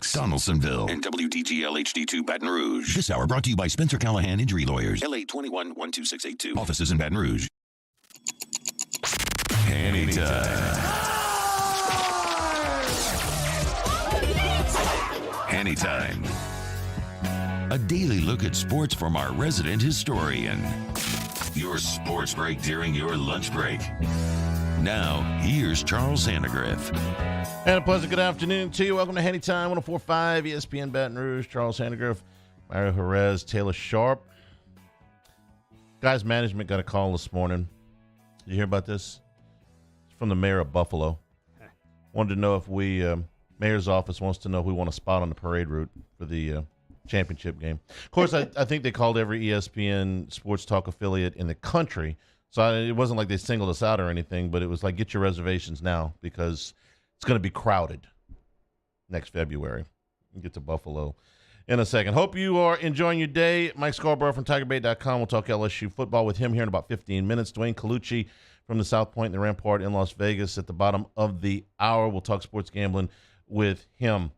Donaldsonville, and WDGL HD2 Baton Rouge. This hour brought to you by Spencer Callahan Injury Lawyers, LA 21-12682. Offices in Baton Rouge. Hanny time. Hanny time. A daily look at sports from our resident historian. Your sports break during your lunch break. Now, here's Charles Sandegriff. And a pleasant good afternoon to you. Welcome to Hanny Time, 104.5 ESPN Baton Rouge. Charles Sandegriff, Mario Jerez, Taylor Sharp. Guys, management got a call this morning. Did you hear about this? It's from the mayor of Buffalo. Wanted to know if mayor's office wants to know if we want a spot on the parade route for the championship game. Of course, I think they called every ESPN sports talk affiliate in the country. So it wasn't like they singled us out or anything, but it was like, get your reservations now because it's going to be crowded next February. We'll get to Buffalo in a second. Hope you are enjoying your day. Mike Scarborough from TigerBait.com. We'll talk LSU football with him here in about 15 minutes. Dwayne Colucci from the South Point and the Rampart in Las Vegas at the bottom of the hour. We'll talk sports gambling with him.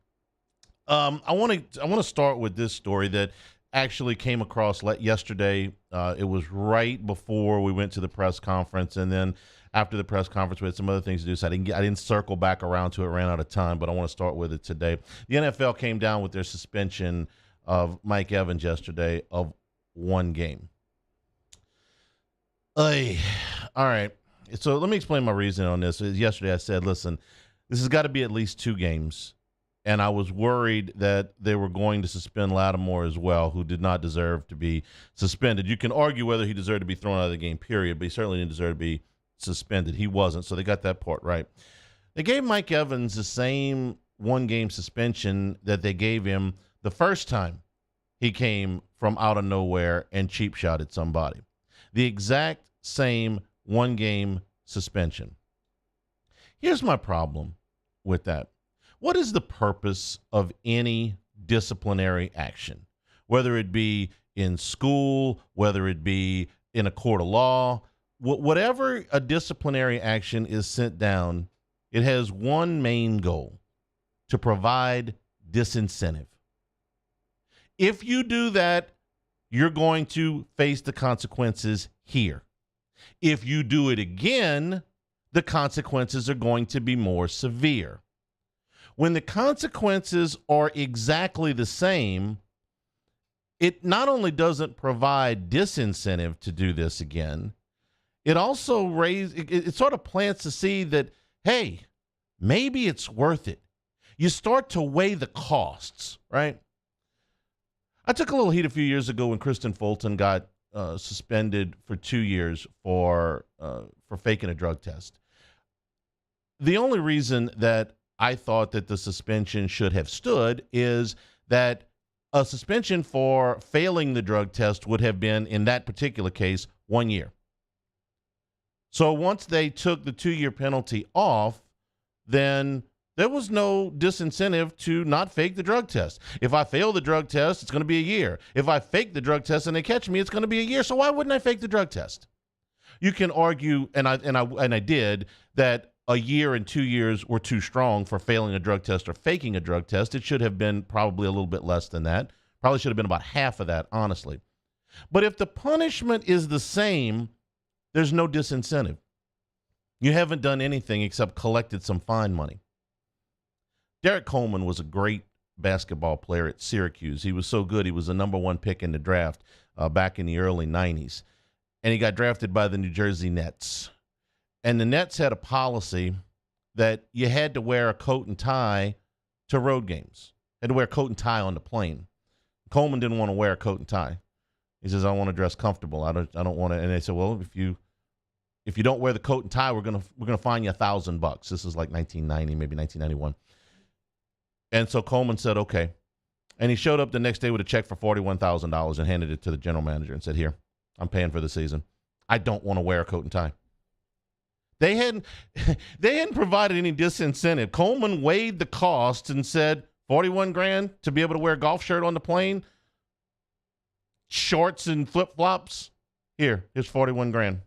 I want to start with this story that actually came across yesterday. It was right before we went to the press conference, and then after the press conference, we had some other things to do, so I didn't circle back around to it. Ran out of time, but I want to start with it today. The NFL came down with their suspension of Mike Evans yesterday of one game. All right. So let me explain my reasoning on this. Yesterday I said, listen, this has got to be at least 2 games. And I was worried that they were going to suspend Lattimore as well, who did not deserve to be suspended. You can argue whether he deserved to be thrown out of the game, period, but he certainly didn't deserve to be suspended. He wasn't, so they got that part right. They gave Mike Evans the same one-game suspension that they gave him the first time he came from out of nowhere and cheap-shotted somebody. The exact same one-game suspension. Here's my problem with that. What is the purpose of any disciplinary action, whether it be in school, whether it be in a court of law? Whatever a disciplinary action is sent down, it has one main goal: to provide disincentive. If you do that, you're going to face the consequences here. If you do it again, the consequences are going to be more severe. When the consequences are exactly the same, it not only doesn't provide disincentive to do this again, it also it sort of plants the seed that, hey, maybe it's worth it. You start to weigh the costs, right? I took a little heat a few years ago when Kristen Fulton got suspended for 2 years for faking a drug test. The only reason that I thought that the suspension should have stood is that a suspension for failing the drug test would have been, in that particular case, 1 year. So once they took the 2-year penalty off, then there was no disincentive to not fake the drug test. If I fail the drug test, it's going to be a year. If I fake the drug test and they catch me, it's going to be a year. So why wouldn't I fake the drug test? You can argue, and I did, that a year and 2 years were too strong for failing a drug test or faking a drug test. It should have been probably a little bit less than that. Probably should have been about half of that, honestly. But if the punishment is the same, there's no disincentive. You haven't done anything except collected some fine money. Derek Coleman was a great basketball player at Syracuse. He was so good, he was the number 1 pick in the draft back in the early 90s. And he got drafted by the New Jersey Nets. And the Nets had a policy that you had to wear a coat and tie to road games. You had to wear a coat and tie on the plane. Coleman didn't want to wear a coat and tie. He says, I want to dress comfortable. I don't want to. And they said, well, if you don't wear the coat and tie, we're gonna fine you $1,000. This is like 1990, maybe 1991. And so Coleman said, okay. And he showed up the next day with a check for $41,000 and handed it to the general manager and said, here, I'm paying for the season. I don't want to wear a coat and tie. They hadn't provided any disincentive. Coleman weighed the cost and said, $41,000 to be able to wear a golf shirt on the plane, shorts and flip-flops. Here's $41,000.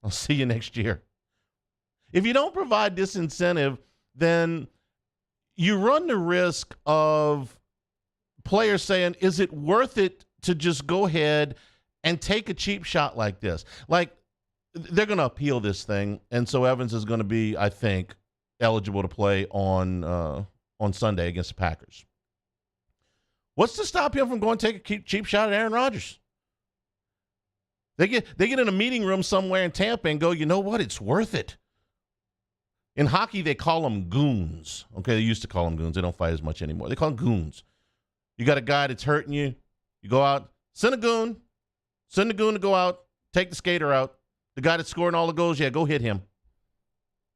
I'll see you next year. If you don't provide disincentive, then you run the risk of players saying, is it worth it to just go ahead and take a cheap shot like this? Like, they're going to appeal this thing, and so Evans is going to be, I think, eligible to play on Sunday against the Packers. What's to stop him from going to take a cheap shot at Aaron Rodgers? They get in a meeting room somewhere in Tampa and go, you know what? It's worth it. In hockey, they call them goons. Okay, they used to call them goons. They don't fight as much anymore. They call them goons. You got a guy that's hurting you. You go out, send a goon. Send the goon to go out, take the skater out. The guy that's scoring all the goals, yeah, go hit him.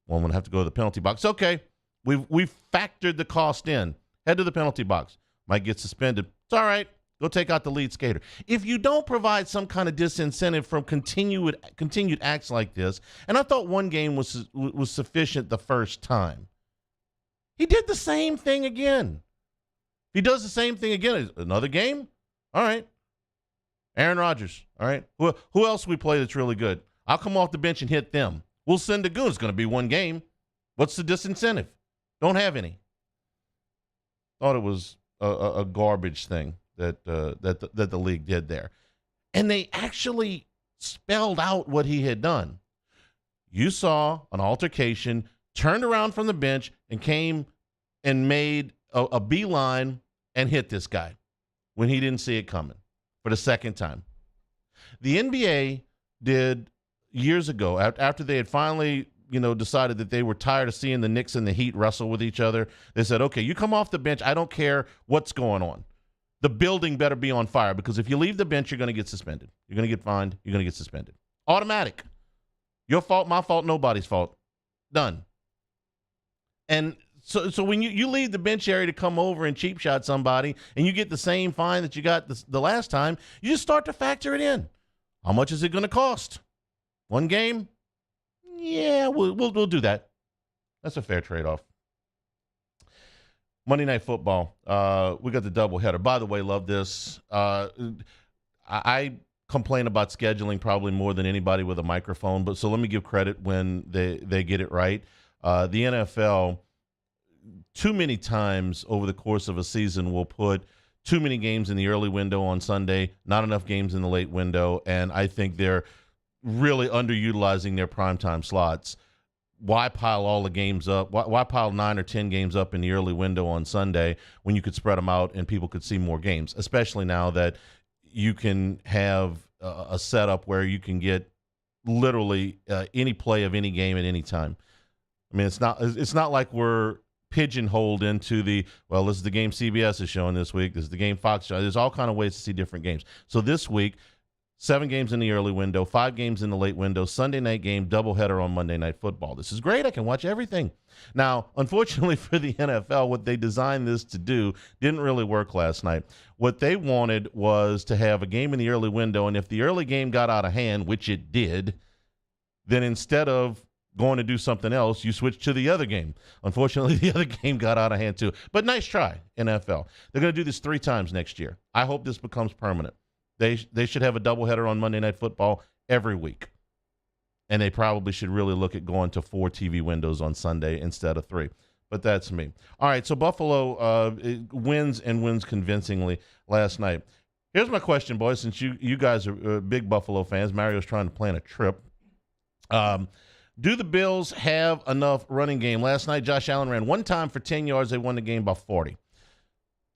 Well, I'm going to have to go to the penalty box. Okay, we've factored the cost in. Head to the penalty box. Might get suspended. It's all right. Go take out the lead skater. If you don't provide some kind of disincentive from continued acts like this, and I thought one game was sufficient the first time. He did the same thing again. If he does the same thing again, another game? All right. Aaron Rodgers, all right. Who else we play that's really good? I'll come off the bench and hit them. We'll send a goon. It's going to be one game. What's the disincentive? Don't have any. Thought it was a garbage thing that the league did there. And they actually spelled out what he had done. You saw an altercation, turned around from the bench, and came and made a beeline and hit this guy when he didn't see it coming for the second time. The NBA did years ago, after they had finally decided that they were tired of seeing the Knicks and the Heat wrestle with each other. They said, okay, you come off the bench. I don't care what's going on. The building better be on fire, because if you leave the bench, you're going to get suspended. You're going to get fined. You're going to get suspended. Automatic. Your fault, my fault, nobody's fault. Done. And so when you leave the bench area to come over and cheap shot somebody and you get the same fine that you got the last time, you just start to factor it in. How much is it going to cost? One game? Yeah, we'll do that. That's a fair trade-off. Monday Night Football. We got the doubleheader. By the way, love this. I complain about scheduling probably more than anybody with a microphone, but so let me give credit when they get it right. The NFL, too many times over the course of a season, will put too many games in the early window on Sunday, not enough games in the late window, and I think they're really underutilizing their primetime slots. Why pile all the games up? Why pile 9 or 10 games up in the early window on Sunday when you could spread them out and people could see more games, especially now that you can have a setup where you can get literally any play of any game at any time. I mean, it's not like we're pigeonholed into this is the game CBS is showing this week. This is the game Fox showing. There's all kind of ways to see different games. So this week, 7 games in the early window, 5 games in the late window, Sunday night game, doubleheader on Monday Night Football. This is great. I can watch everything. Now, unfortunately for the NFL, what they designed this to do didn't really work last night. What they wanted was to have a game in the early window, and if the early game got out of hand, which it did, then instead of going to do something else, you switch to the other game. Unfortunately, the other game got out of hand too. But nice try, NFL. They're going to do this 3 times next year. I hope this becomes permanent. They should have a doubleheader on Monday Night Football every week. And they probably should really look at going to 4 TV windows on Sunday instead of 3. But that's me. All right, so Buffalo wins and wins convincingly last night. Here's my question, boys, since you guys are big Buffalo fans. Mario's trying to plan a trip. Do the Bills have enough running game? Last night, Josh Allen ran 1 time for 10 yards. They won the game by 40.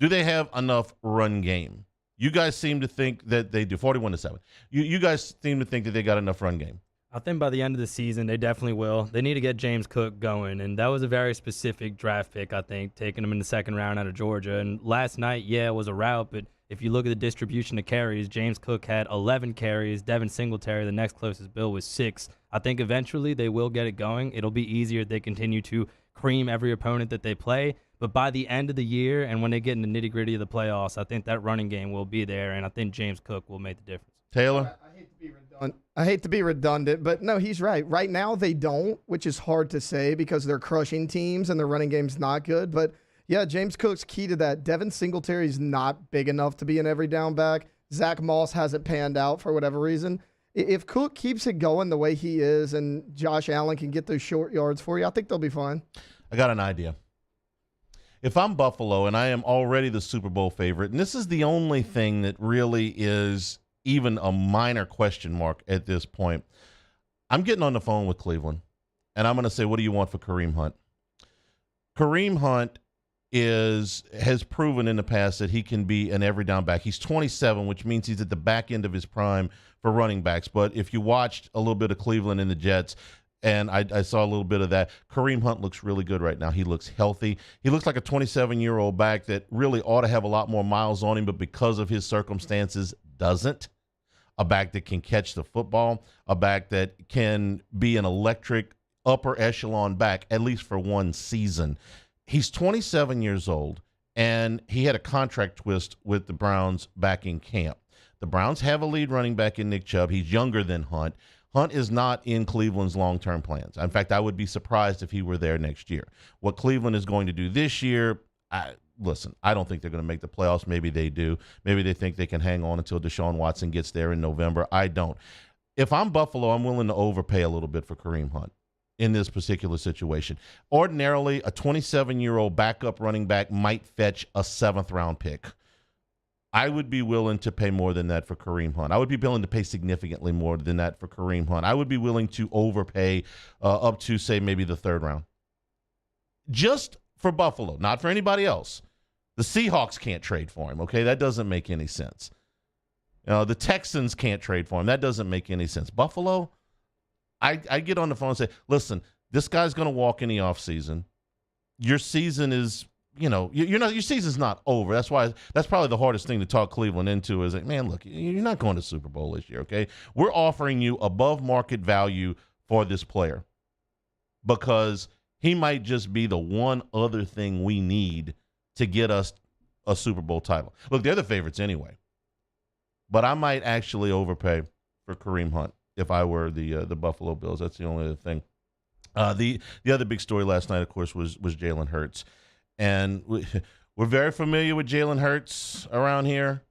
Do they have enough run game? You guys seem to think that they do. 41-7. You guys seem to think that they got enough run game. I think by the end of the season, they definitely will. They need to get James Cook going, and that was a very specific draft pick, I think, taking him in the 2nd round out of Georgia. And last night, yeah, it was a route, but if you look at the distribution of carries, James Cook had 11 carries. Devin Singletary, the next closest Bill, was 6. I think eventually they will get it going. It'll be easier if they continue to cream every opponent that they play. But by the end of the year and when they get in the nitty-gritty of the playoffs, I think that running game will be there, and I think James Cook will make the difference. Taylor? I hate to be redundant, but no, he's right. Right now they don't, which is hard to say because they're crushing teams and their running game's not good. But, yeah, James Cook's key to that. Devin Singletary's not big enough to be an every down back. Zach Moss hasn't panned out for whatever reason. If Cook keeps it going the way he is and Josh Allen can get those short yards for you, I think they'll be fine. I got an idea. if I'm Buffalo and I am already the Super Bowl favorite, and this is the only thing that really is even a minor question mark at this point, I'm getting on the phone with Cleveland, and I'm going to say, what do you want for Kareem Hunt? Kareem Hunt has proven in the past that he can be an every down back. He's 27, which means he's at the back end of his prime for running backs. But if you watched a little bit of Cleveland and the Jets, and I saw a little bit of that, Kareem Hunt looks really good right now. He looks healthy. He looks like a 27-year-old back that really ought to have a lot more miles on him, but because of his circumstances, doesn't. A back that can catch the football, a back that can be an electric upper echelon back, at least for one season. He's 27 years old, and he had a contract twist with the Browns back in camp. The Browns have a lead running back in Nick Chubb. He's younger than Hunt. Hunt is not in Cleveland's long-term plans. In fact, I would be surprised if he were there next year. What Cleveland is going to do this year, listen, I don't think they're going to make the playoffs. Maybe they do. Maybe they think they can hang on until Deshaun Watson gets there in November. I don't. If I'm Buffalo, I'm willing to overpay a little bit for Kareem Hunt in this particular situation. Ordinarily, a 27-year-old backup running back might fetch a 7th-round pick. I would be willing to pay more than that for Kareem Hunt. I would be willing to pay significantly more than that for Kareem Hunt. I would be willing to overpay up to, say, maybe the 3rd round. Just for Buffalo, not for anybody else. The Seahawks can't trade for him, okay? That doesn't make any sense. The Texans can't trade for him. That doesn't make any sense. Buffalo, I get on the phone and say, listen, this guy's going to walk in the offseason. Your season is, your season's not over. That's probably the hardest thing to talk Cleveland into is like, man, look, you're not going to Super Bowl this year, okay? We're offering you above market value for this player because he might just be the one other thing we need to get us a Super Bowl title. Look, they're the favorites anyway, but I might actually overpay for Kareem Hunt if I were the Buffalo Bills. That's the only other thing. The other big story last night, of course, was Jalen Hurts. And we're very familiar with Jalen Hurts around here.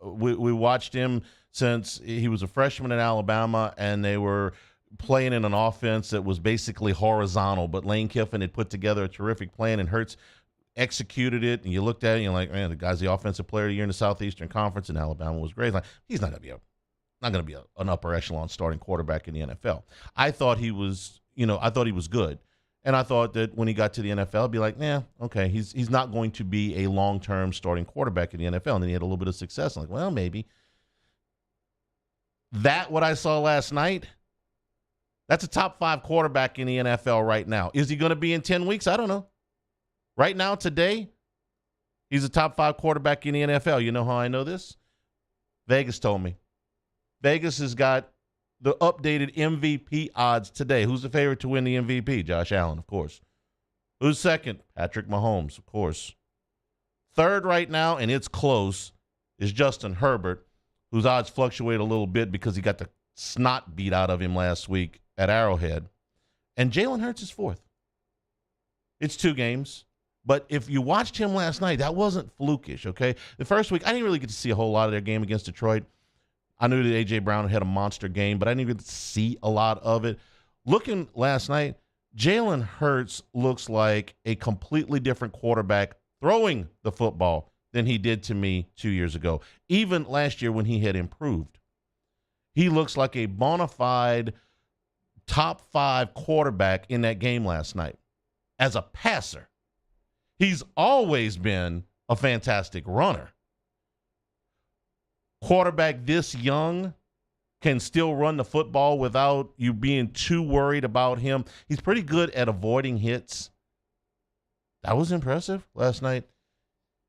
We watched him since he was a freshman in Alabama, and they were playing in an offense that was basically horizontal, but Lane Kiffin had put together a terrific plan, and Hurts executed it. And you looked at it, and you're like, man, the guy's the offensive player of the year in the Southeastern Conference, and Alabama was great. Like, he's not going to be an upper echelon starting quarterback in the NFL. I thought he was good. And I thought that when he got to the NFL, I'd be like, okay, he's not going to be a long-term starting quarterback in the NFL. And then he had a little bit of success. I'm like, well, maybe. What I saw last night, that's a top 5 quarterback in the NFL right now. Is he going to be in 10 weeks? I don't know. Right now, today, he's a top 5 quarterback in the NFL. You know how I know this? Vegas told me. Vegas has got the updated MVP odds today. Who's the favorite to win the MVP? Josh Allen, of course. Who's second? Patrick Mahomes, of course. Third right now, and it's close, is Justin Herbert, whose odds fluctuate a little bit because he got the snot beat out of him last week at Arrowhead. And Jalen Hurts is 4th. It's 2 games. But if you watched him last night, that wasn't flukish, okay? The first week, I didn't really get to see a whole lot of their game against Detroit. I knew that A.J. Brown had a monster game, but I didn't even see a lot of it. Looking last night, Jalen Hurts looks like a completely different quarterback throwing the football than he did to me 2 years ago. Even last year when he had improved. He looks like a bona fide top 5 quarterback in that game last night. As a passer, he's always been a fantastic runner. Quarterback this young can still run the football without you being too worried about him. He's pretty good at avoiding hits. That was impressive last night.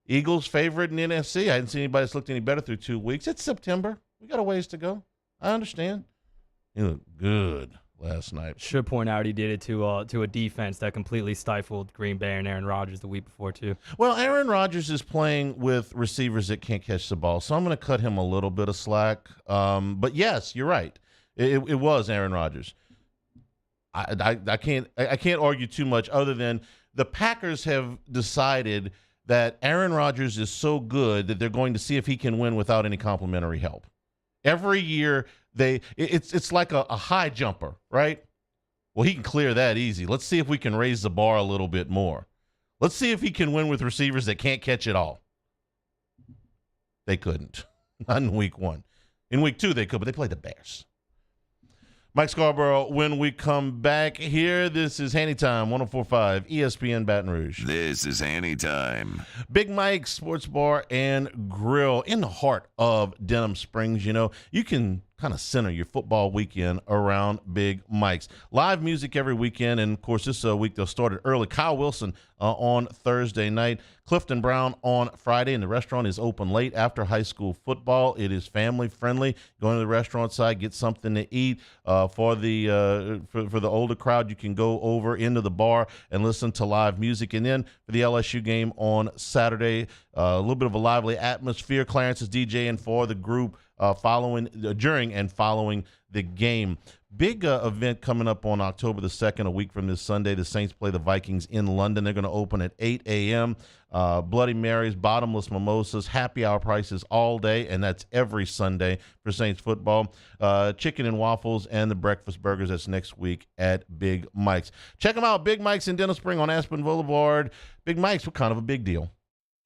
Eagles favorite in the NFC. I didn't see anybody that's looked any better through 2 weeks. It's September. We got a ways to go. I understand. He looked good last night. Should point out he did it to a defense that completely stifled Green Bay and Aaron Rodgers the week before too. Well, Aaron Rodgers is playing with receivers that can't catch the ball, so I'm going to cut him a little bit of slack. But yes, you're right. It was Aaron Rodgers. I can't argue too much other than the Packers have decided that Aaron Rodgers is so good that they're going to see if he can win without any complimentary help. Every year it's like a high jumper, right? Well, he can clear that easy. Let's see if we can raise the bar a little bit more. Let's see if he can win with receivers that can't catch it all. They couldn't. Not in week 1. In week 2, they could, but they played the Bears. Mike Scarborough, when we come back here, this is Hanny Time, 104.5 ESPN Baton Rouge. This is Hanny Time. Big Mike's Sports Bar and Grill in the heart of Denham Springs. You know, you can kind of center your football weekend around Big Mike's. Live music every weekend, and, of course, this week they'll start it early. Kyle Wilson on Thursday night. Clifton Brown on Friday, and the restaurant is open late after high school football. It is family-friendly. Go to the restaurant side, get something to eat. For the older crowd, you can go over into the bar and listen to live music. And then for the LSU game on Saturday, a little bit of a lively atmosphere. Clarence is DJing for the group during and following the game. Big event coming up on October the 2nd, a week from this Sunday. The Saints play the Vikings in London. They're going to open at 8 a.m. Bloody Marys, bottomless mimosas, happy hour prices all day, and that's every Sunday for Saints football. Chicken and waffles and the breakfast burgers. That's next week at Big Mike's. Check them out, Big Mike's in Denham Spring on Aspen Boulevard. Big Mike's, what kind of a big deal.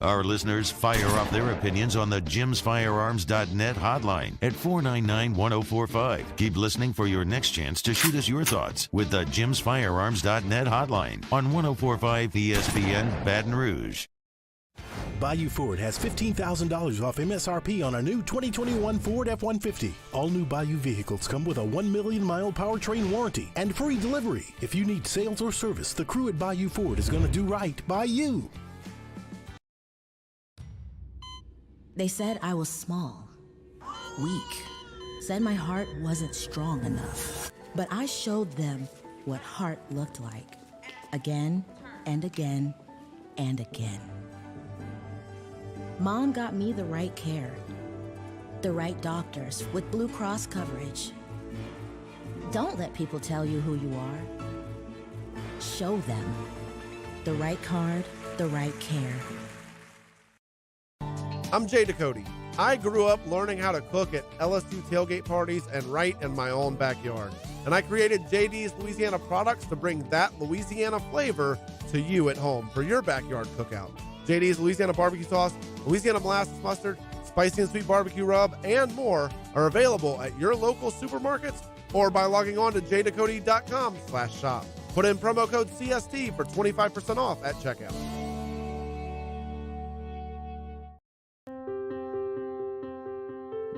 Our listeners fire up their opinions on the jimsfirearms.net hotline at 499-1045. Keep listening for your next chance to shoot us your thoughts with the jimsfirearms.net hotline on 104.5 ESPN Baton Rouge. Bayou Ford has $15,000 off MSRP on a new 2021 Ford F-150. All new Bayou vehicles come with a 1 million mile powertrain warranty and free delivery. If you need sales or service, the crew at Bayou Ford is going to do right by you. They said I was small, weak, said my heart wasn't strong enough. But I showed them what heart looked like, again and again and again. Mom got me the right care, the right doctors with Blue Cross coverage. Don't let people tell you who you are. Show them the right card, the right care. I'm Jay Ducote. I grew up learning how to cook at LSU tailgate parties and right in my own backyard. And I created JD's Louisiana products to bring that Louisiana flavor to you at home for your backyard cookout. JD's Louisiana barbecue sauce, Louisiana molasses mustard, spicy and sweet barbecue rub, and more are available at your local supermarkets or by logging on to jducote.com/shop. Put in promo code CST for 25% off at checkout.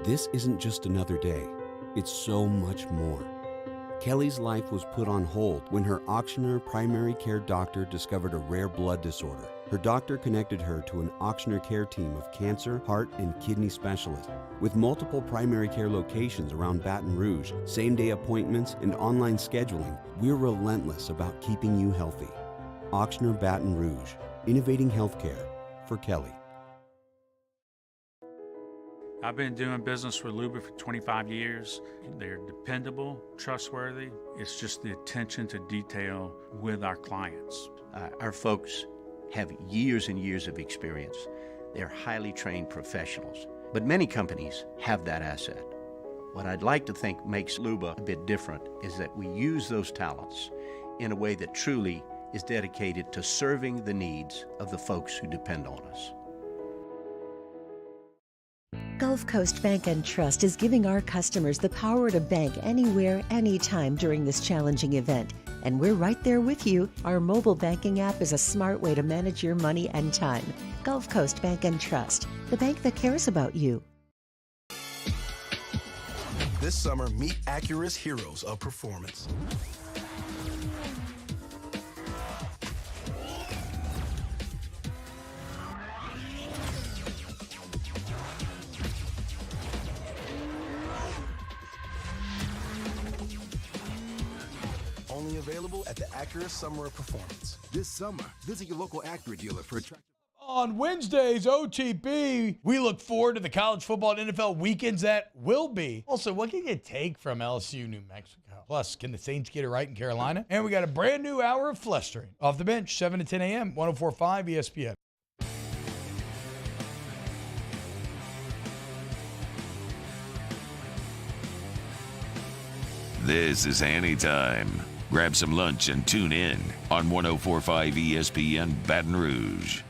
This isn't just another day, it's so much more. Kelly's life was put on hold when her auctioneer primary care doctor discovered a rare blood disorder. Her doctor connected her to an auctioneer care team of cancer, heart, and kidney specialists. With multiple primary care locations around Baton Rouge, same-day appointments, and online scheduling, we're relentless about keeping you healthy. Auctioneer Baton Rouge, innovating healthcare for Kelly. I've been doing business with Luba for 25 years. They're dependable, trustworthy. It's just the attention to detail with our clients. Our folks have years and years of experience. They're highly trained professionals, but many companies have that asset. What I'd like to think makes Luba a bit different is that we use those talents in a way that truly is dedicated to serving the needs of the folks who depend on us. Gulf Coast Bank and Trust is giving our customers the power to bank anywhere, anytime during this challenging event. And we're right there with you. Our mobile banking app is a smart way to manage your money and time. Gulf Coast Bank and Trust, the bank that cares about you. This summer, meet Acura's heroes of performance. Only available at the Acura Summer of Performance. This summer, visit your local Acura dealer for attractive. On Wednesdays, OTP, we look forward to the college football and NFL weekends that will be. Also, what can you take from LSU, New Mexico? Plus, can the Saints get it right in Carolina? And we got a brand new hour of flustering. Off the bench, 7 to 10 a.m., 104.5 ESPN. This is Hanny Time. Grab some lunch and tune in on 104.5 ESPN Baton Rouge.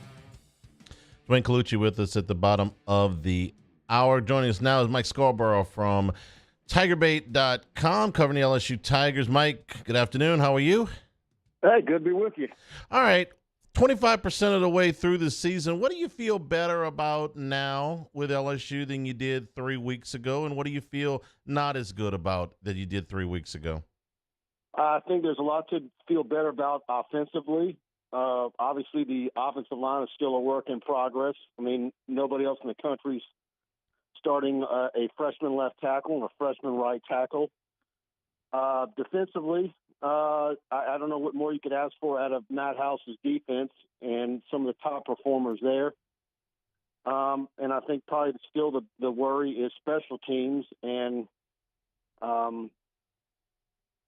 Dwayne Colucci with us at the bottom of the hour. Joining us now is Mike Scarborough from TigerBait.com, covering the LSU Tigers. Mike, good afternoon. How are you? Hey, good to be with you. All right. 25% of the way through the season. What do you feel better about now with LSU than you did 3 weeks ago? And what do you feel not as good about that you did 3 weeks ago? I think there's a lot to feel better about offensively. Obviously, the offensive line is still a work in progress. I mean, nobody else in the country's starting a freshman left tackle and a freshman right tackle. Defensively, I don't know what more you could ask for out of Matt House's defense and some of the top performers there. And I think probably still the worry is special teams and,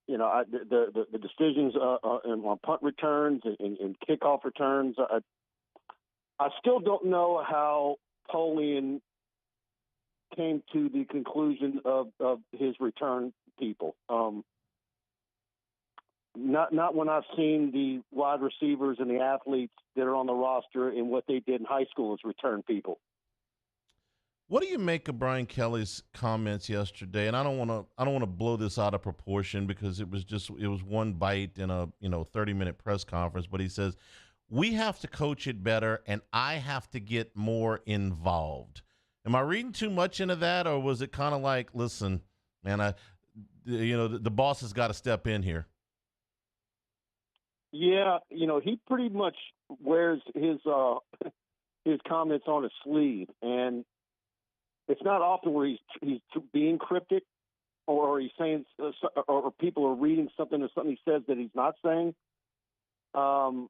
the decisions on punt returns and kickoff returns. I still don't know how Polian came to the conclusion of his return people. Not when I've seen the wide receivers and the athletes that are on the roster and what they did in high school as return people. What do you make of Brian Kelly's comments yesterday? And I don't want to blow this out of proportion because it was one bite in a 30-minute press conference. But he says we have to coach it better, and I have to get more involved. Am I reading too much into that, or was it kind of like, listen, man, the boss has got to step in here? Yeah, he pretty much wears his comments on his sleeve, and it's not often where he's being cryptic, or he's saying, or people are reading something or something he says that he's not saying. But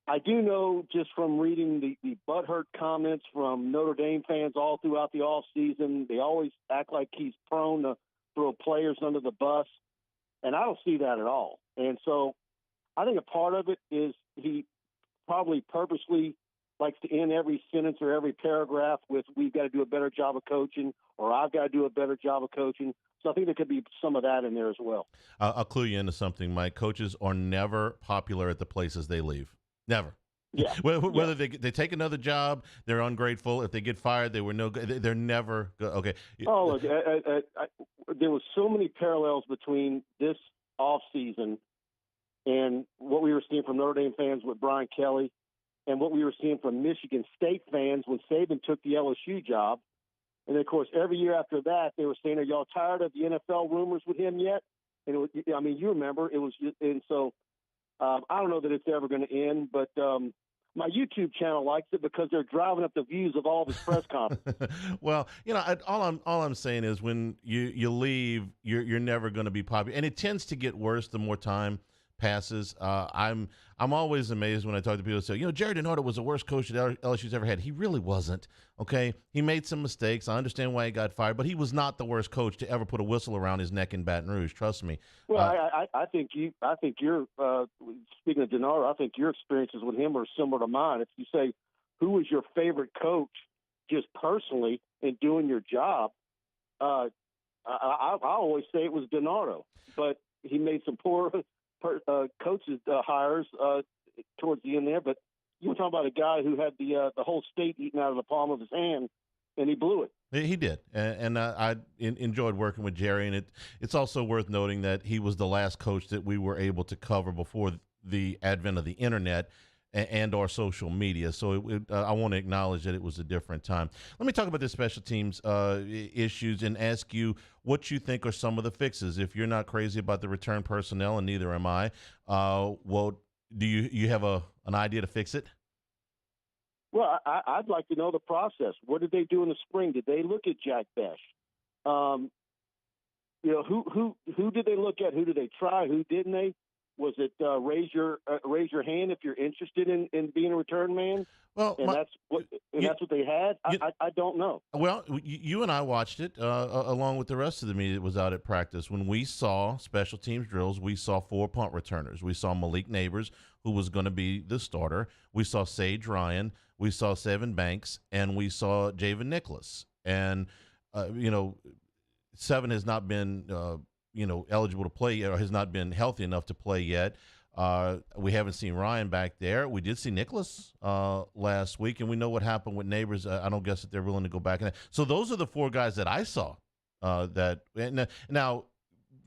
I do know just from reading the butthurt comments from Notre Dame fans all throughout the offseason, they always act like he's prone to throw players under the bus, and I don't see that at all. And so I think a part of it is he probably purposely likes to end every sentence or every paragraph with, we've got to do a better job of coaching, or I've got to do a better job of coaching. So I think there could be some of that in there as well. I'll clue you into something, Mike. Coaches are never popular at the places they leave. Never. Yeah. Whether they take another job, they're ungrateful. If they get fired, they were no good. They're never good. Okay. Oh, look, there was so many parallels between this offseason and what we were seeing from Notre Dame fans with Brian Kelly and what we were seeing from Michigan State fans when Saban took the LSU job. And, of course, every year after that, they were saying, are y'all tired of the NFL rumors with him yet? And, you remember, it was – and so I don't know that it's ever going to end, but my YouTube channel likes it because they're driving up the views of all of his press conferences. Well, all I'm saying is when you leave, you're never going to be popular. And it tends to get worse the more time passes. I'm always amazed when I talk to people who say, Jerry DiNardo was the worst coach that LSU's ever had. He really wasn't. Okay, he made some mistakes. I understand why he got fired, but he was not the worst coach to ever put a whistle around his neck in Baton Rouge. Trust me. Well, I think you're speaking of DiNardo, I think your experiences with him are similar to mine. If you say who was your favorite coach, just personally in doing your job, I always say it was DiNardo, but he made some poor coaches hires towards the end there. But you were talking about a guy who had the whole state eaten out of the palm of his hand, and he blew it. He did, and I enjoyed working with Jerry. And it's also worth noting that he was the last coach that we were able to cover before the advent of the internet and our social media. So I want to acknowledge that it was a different time. Let me talk about the special teams issues and ask you what you think are some of the fixes. If you're not crazy about the return personnel, and neither am I, well, do you have an idea to fix it? Well, I'd like to know the process. What did they do in the spring? Did they look at Jack Besh? Who did they look at? Who did they try? Who didn't they? Was it raise your hand if you're interested in being a return man? Well, that's what they had. I don't know. Well, you and I watched it along with the rest of the media that was out at practice. When we saw special teams drills, we saw 4 punt returners. We saw Malik Neighbors, who was going to be the starter. We saw Sage Ryan. We saw Sevin Banks, and we saw Javen Nicholas. And Sevin has not been eligible to play yet, or has not been healthy enough to play yet. We haven't seen Ryan back there. We did see Nicholas last week, and we know what happened with Neighbors. I don't guess that they're willing to go back. So those are the 4 guys that I saw. Now,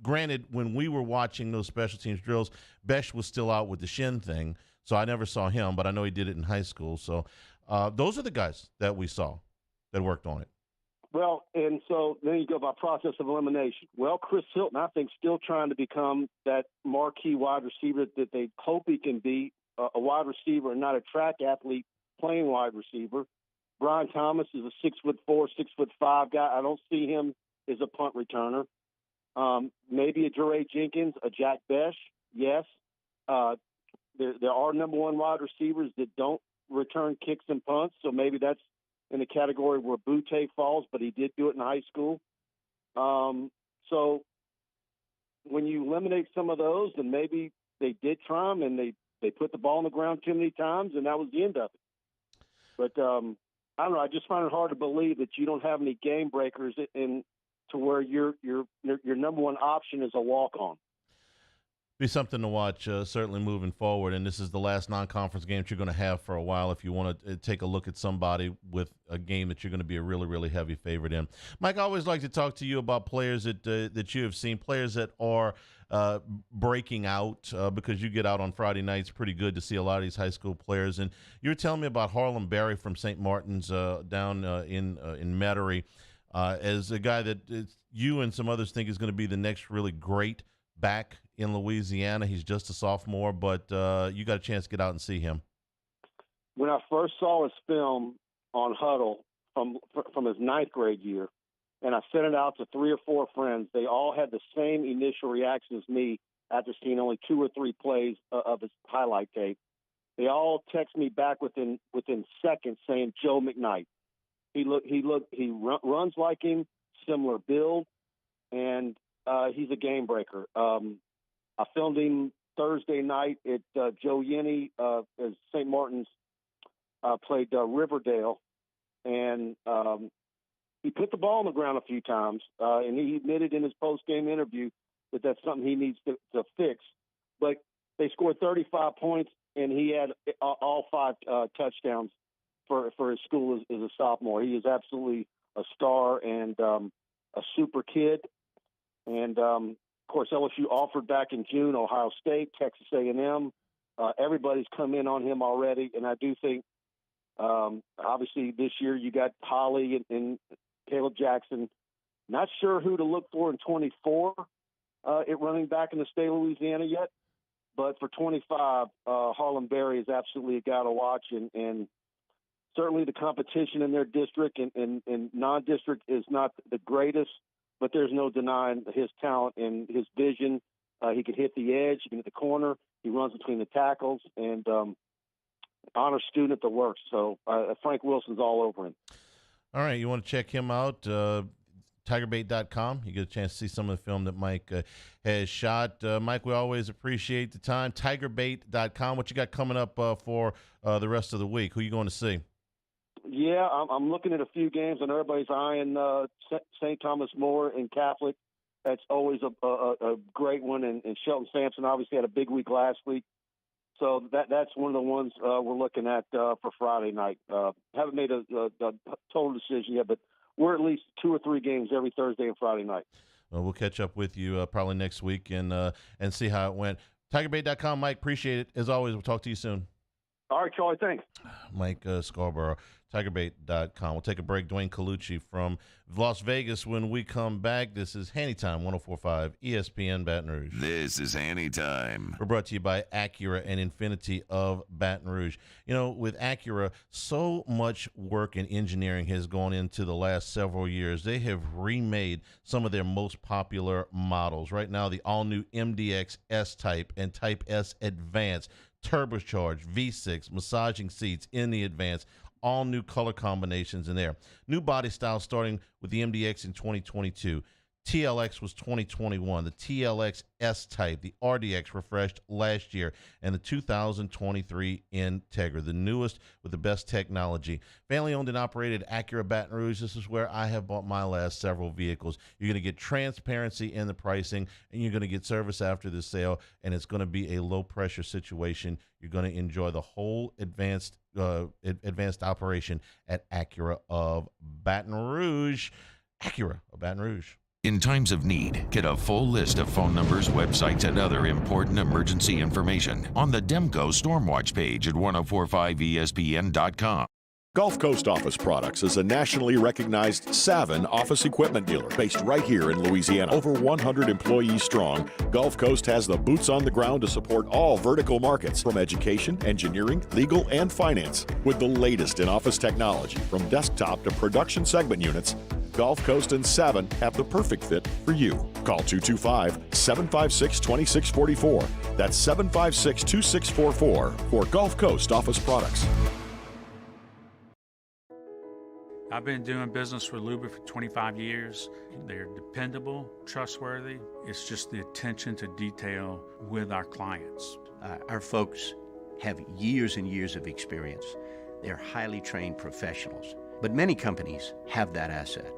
granted, when we were watching those special teams drills, Besh was still out with the shin thing, so I never saw him, but I know he did it in high school. So those are the guys that we saw that worked on it. Well, and so then you go by process of elimination. Well, Chris Hilton, I think, still trying to become that marquee wide receiver that they hope he can be, a wide receiver and not a track athlete playing wide receiver. Brian Thomas is a 6'4", 6'5" guy. I don't see him as a punt returner. Maybe a Jeray Jenkins, a Jack Besh, yes. There are number 1 wide receivers that don't return kicks and punts, so maybe that's in the category where Butte falls, but he did do it in high school. So when you eliminate some of those, then maybe they did try them and they put the ball on the ground too many times, and that was the end of it. But I don't know. I just find it hard to believe that you don't have any game breakers in to where your number 1 option is a walk-on. Be something to watch, certainly moving forward. And this is the last non-conference game that you're going to have for a while if you want to take a look at somebody with a game that you're going to be a really, really heavy favorite in. Mike, I always like to talk to you about players that you have seen, players that are breaking out because you get out on Friday nights. Pretty good to see a lot of these high school players. And you were telling me about Harlem Berry from St. Martin's down in Metairie as a guy that you and some others think is going to be the next really great back in Louisiana. He's just a sophomore, but you got a chance to get out and see him. When I first saw his film on Huddle from his 9th grade year, and I sent it out to 3 or 4 friends, they all had the same initial reaction as me after seeing only 2 or 3 plays of his highlight tape. They all text me back within seconds saying Joe McKnight. He runs like him, similar build, and he's a game breaker. I filmed him Thursday night at Joe Yenny as St. Martin's played Riverdale, and he put the ball on the ground a few times, and he admitted in his post-game interview that that's something he needs to fix. But they scored 35 points, and he had all 5 touchdowns for his school as a sophomore. He is absolutely a star and a super kid. And, of course, LSU offered back in June, Ohio State, Texas A&M. Everybody's come in on him already, and I do think, obviously, this year you got Holly and Caleb Jackson. Not sure who to look for in 24 at running back in the state of Louisiana yet, but for 25, Harlem Berry is absolutely a guy to watch, and certainly the competition in their district and non-district is not the greatest, but there's no denying his talent and his vision. He can hit the edge, he can hit the corner, he runs between the tackles, and honor student at the works. So Frank Wilson's all over him. All right, you want to check him out, tigerbait.com. You get a chance to see some of the film that Mike has shot. Mike, we always appreciate the time. Tigerbait.com. What you got coming up for the rest of the week? Who are you going to see? Yeah, I'm looking at a few games, and everybody's eyeing St. Thomas More and Catholic. That's always a great one, and Shelton Sampson obviously had a big week last week. So that's one of the ones we're looking at for Friday night. Haven't made a total decision yet, but we're at least 2 or 3 games every Thursday and Friday night. Well, we'll catch up with you probably next week and see how it went. TigerBait.com, Mike, appreciate it. As always, we'll talk to you soon. All right, Charlie, thanks. Mike Scarborough, TigerBait.com. We'll take a break. Dwayne Colucci from Las Vegas. When we come back, this is Hanny Time, 104.5 ESPN Baton Rouge. This is Hanny Time. We're brought to you by Acura and Infinity of Baton Rouge. You know, with Acura, so much work and engineering has gone into the last several years. They have remade some of their most popular models. Right now, the all-new MDX S-Type and Type S Advance, turbocharged V6, massaging seats in the Advance, all new color combinations in there. New body style starting with the MDX in 2022. TLX was 2021. The TLX S-Type, the RDX refreshed last year, and the 2023 Integra, the newest with the best technology. Family owned and operated Acura Baton Rouge. This is where I have bought my last several vehicles. You're going to get transparency in the pricing, and you're going to get service after the sale, and it's going to be a low-pressure situation. You're going to enjoy the whole advanced operation at Acura of Baton Rouge. Acura of Baton Rouge. In times of need, get a full list of phone numbers, websites, and other important emergency information on the Demco Stormwatch page at 1045ESPN.com. Gulf Coast Office Products is a nationally recognized Savin office equipment dealer based right here in Louisiana. Over 100 employees strong, Gulf Coast has the boots on the ground to support all vertical markets from education, engineering, legal, and finance. With the latest in office technology from desktop to production segment units, Gulf Coast and Savin have the perfect fit for you. Call 225-756-2644. That's 756-2644 for Gulf Coast Office Products. I've been doing business with Luba for 25 years. They're dependable, trustworthy. It's just the attention to detail with our clients. Our folks have years and years of experience. They're highly trained professionals. But many companies have that asset.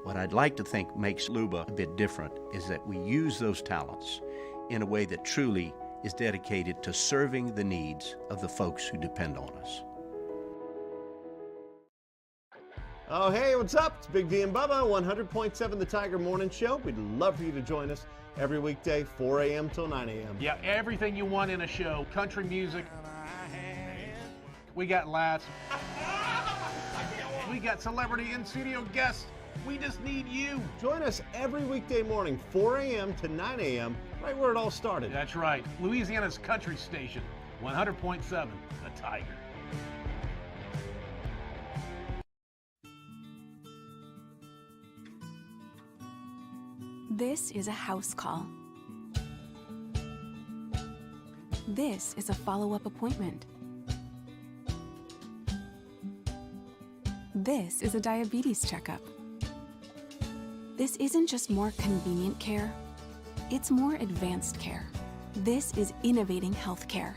What I'd like to think makes Luba a bit different is that we use those talents in a way that truly is dedicated to serving the needs of the folks who depend on us. Oh, hey, what's up? It's Big D and Bubba, 100.7 The Tiger Morning Show. We'd love for you to join us every weekday, 4 a.m. till 9 a.m. Yeah, everything you want in a show. Country music. We got laughs. We got celebrity in-studio guests. We just need you. Join us every weekday morning, 4 a.m. to 9 a.m., right where it all started. That's right. Louisiana's country station, 100.7 The Tiger. This is a house call. This is a follow-up appointment. This is a diabetes checkup. This isn't just more convenient care, it's more advanced care. This is innovating healthcare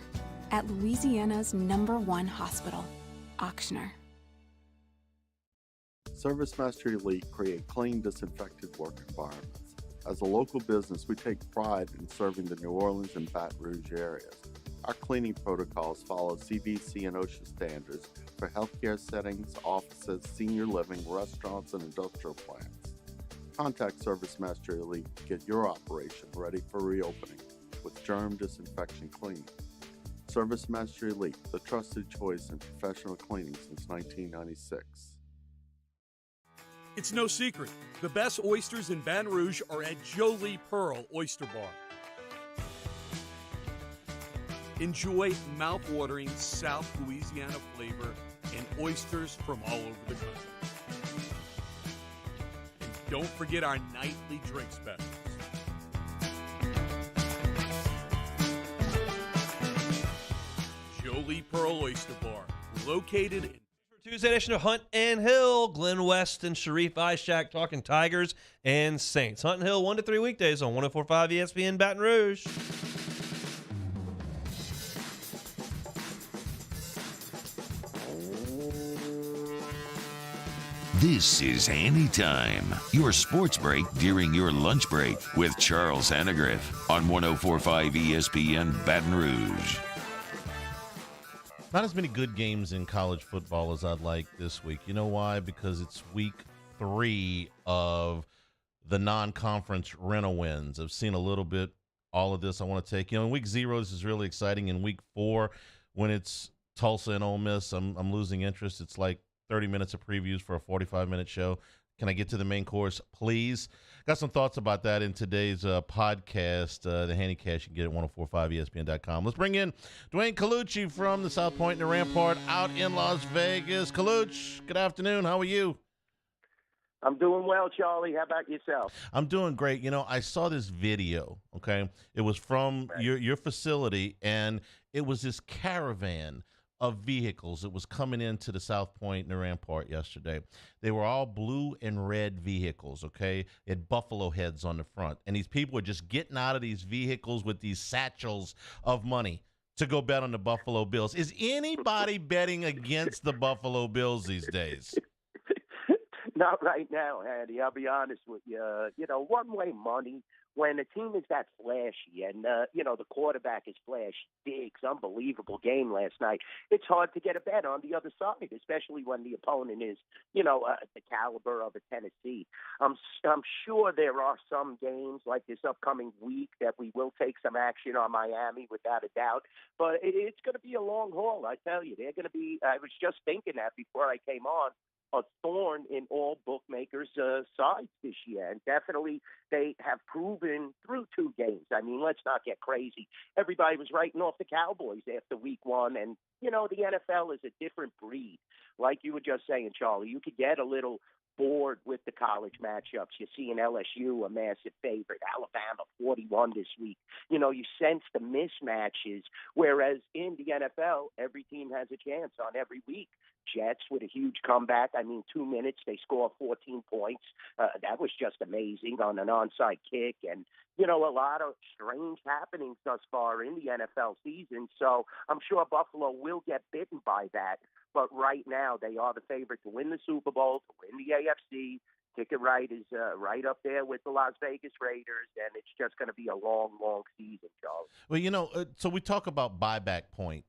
at Louisiana's #1 hospital, Ochsner. ServiceMaster Elite create clean, disinfected work environments. As a local business, we take pride in serving the New Orleans and Baton Rouge areas. Our cleaning protocols follow CDC and OSHA standards for healthcare settings, offices, senior living, restaurants, and industrial plants. Contact ServiceMaster Elite to get your operation ready for reopening with germ disinfection cleaning. ServiceMaster Elite, the trusted choice in professional cleaning since 1996. It's no secret, the best oysters in Baton Rouge are at Jolie Pearl Oyster Bar. Enjoy mouth-watering South Louisiana flavor and oysters from all over the country. And don't forget our nightly drink specials. Jolie Pearl Oyster Bar, located in Tuesday edition of Hunt and Hill. Glenn West and Sharif Ishak talking Tigers and Saints. Hunt and Hill 1 to 3 weekdays on 104.5 ESPN Baton Rouge. This is Hanny Time, your sports break during your lunch break with Charles Hannegriff on 104.5 ESPN Baton Rouge. Not as many good games in college football as I'd like this week. You know why? Because it's week 3 of the non-conference rental wins. I've seen a little bit all of this I want to take. In week 0, this is really exciting. In week 4, when it's Tulsa and Ole Miss, I'm losing interest. It's like 30 minutes of previews for a 45-minute show. Can I get to the main course, please? Got some thoughts about that in today's podcast, the Hanny Cash. You can get it at 1045ESPN.com. Let's bring in Dwayne Colucci from the South Point and the Rampart out in Las Vegas. Colucci, good afternoon. How are you? I'm doing well, Charlie. How about yourself? I'm doing great. You know, I saw this video, okay? It was from your facility, and it was this caravan of vehicles that was coming into the South Point and the Rampart yesterday. They were all blue and red vehicles, okay? It had buffalo heads on the front. And these people were just getting out of these vehicles with these satchels of money to go bet on the Buffalo Bills. Is anybody betting against the Buffalo Bills these days? Not right now, Hanny. I'll be honest with you. One-way money, when a team is that flashy and, the quarterback is flash, Diggs, unbelievable game last night, it's hard to get a bet on the other side, especially when the opponent is, the caliber of a Tennessee. I'm sure there are some games like this upcoming week that we will take some action on Miami without a doubt, but it's going to be a long haul, I tell you. They're going to be, I was just thinking that before I came on, a thorn in all bookmakers' sides this year. And definitely they have proven through 2 games. I mean, let's not get crazy. Everybody was writing off the Cowboys after week 1. And, the NFL is a different breed. Like you were just saying, Charlie, you could get a little bored with the college matchups. You see in LSU, a massive favorite, Alabama 41 this week. You sense the mismatches, whereas in the NFL, every team has a chance on every week. Jets with a huge comeback. 2 minutes, they score 14 points. That was just amazing on an onside kick. And, a lot of strange happenings thus far in the NFL season. So I'm sure Buffalo will get bitten by that. But right now, they are the favorite to win the Super Bowl, to win the AFC. Ticket right is right up there with the Las Vegas Raiders, and it's just going to be a long, long season, Charles. Well, so we talk about buyback point.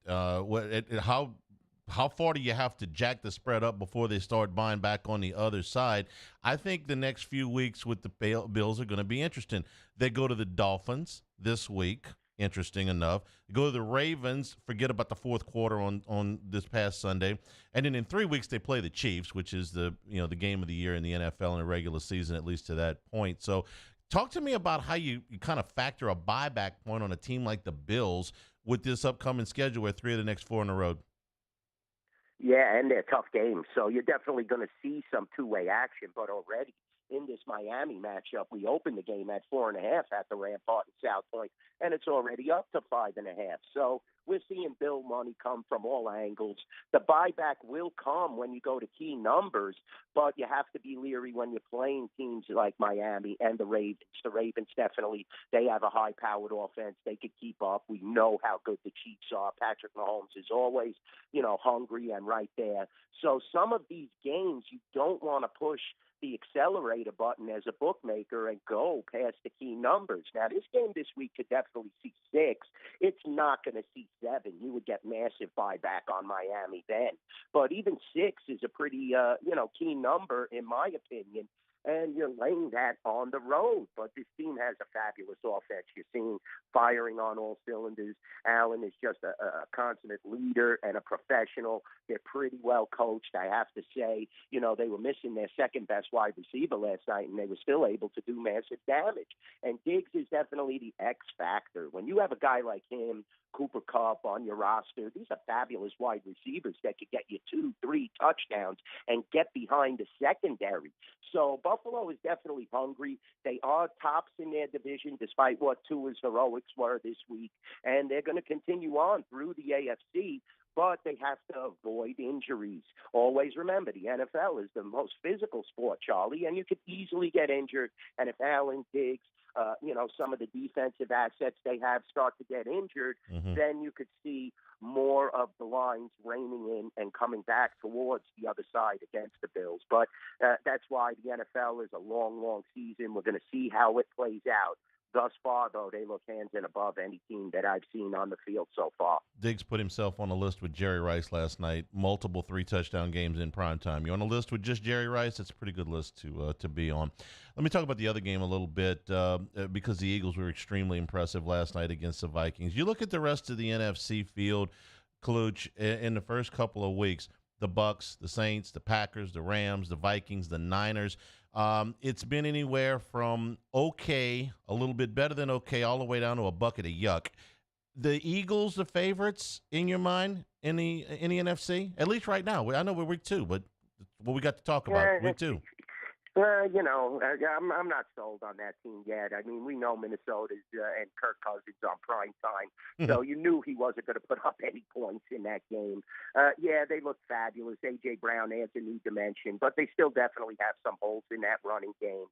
How far do you have to jack the spread up before they start buying back on the other side? I think the next few weeks with the Bills are going to be interesting. They go to the Dolphins this week. Interesting enough. Go to the Ravens, forget about the fourth quarter on this past Sunday. And then in 3 weeks, they play the Chiefs, which is the game of the year in the NFL in a regular season, at least to that point. So talk to me about how you kind of factor a buyback point on a team like the Bills with this upcoming schedule where 3 of the next 4 in a row. Yeah, and they're tough games. So you're definitely going to see some two-way action, but already in this Miami matchup, we opened the game at 4.5 at the Rampart in South Point, and it's already up to 5.5. So we're seeing Bill money come from all angles. The buyback will come when you go to key numbers, but you have to be leery when you're playing teams like Miami and the Ravens. The Ravens definitely, they have a high-powered offense. They could keep up. We know how good the Chiefs are. Patrick Mahomes is always, hungry and right there. So some of these games, you don't want to push the accelerator button as a bookmaker and go past the key numbers. Now, this game this week could definitely see 6. It's not going to see 7. You would get massive buyback on Miami then. But even 6 is a pretty, key number, in my opinion. And you're laying that on the road. But this team has a fabulous offense. You're seeing firing on all cylinders. Allen is just a consummate leader and a professional. They're pretty well coached, I have to say. They were missing their second best wide receiver last night, and they were still able to do massive damage. And Diggs is definitely the X factor. When you have a guy like him, Cooper Kupp on your roster, these are fabulous wide receivers that could get you 2-3 touchdowns and get behind the secondary. So Buffalo is definitely hungry. They are tops in their division, despite what Tua's heroics were this week. And they're going to continue on through the AFC, but they have to avoid injuries. Always remember, the NFL is the most physical sport, Charlie, and you could easily get injured. And if Allen, Diggs, some of the defensive assets they have start to get injured, then you could see more of the lines reining in and coming back towards the other side against the Bills. But that's why the NFL is a long, long season. We're going to see how it plays out. Thus far, though, they look hands and above any team that I've seen on the field so far. Diggs put himself on a list with Jerry Rice last night, multiple 3-touchdown games in prime time. You're on a list with just Jerry Rice? It's a pretty good list to be on. Let me talk about the other game a little bit because the Eagles were extremely impressive last night against the Vikings. You look at the rest of the NFC field, Kluch, in the first couple of weeks, the Bucks, the Saints, the Packers, the Rams, the Vikings, the Niners. It's been anywhere from okay, a little bit better than okay, all the way down to a bucket of yuck. The Eagles, the favorites in your mind in the NFC, at least right now. I know we're week 2, but what we got to talk about week 2. I'm not sold on that team yet. I mean, we know Minnesota's and Kirk Cousins on prime time, so you knew he wasn't going to put up any points in that game. They look fabulous. A.J. Brown adds a new dimension, but they still definitely have some holes in that running game.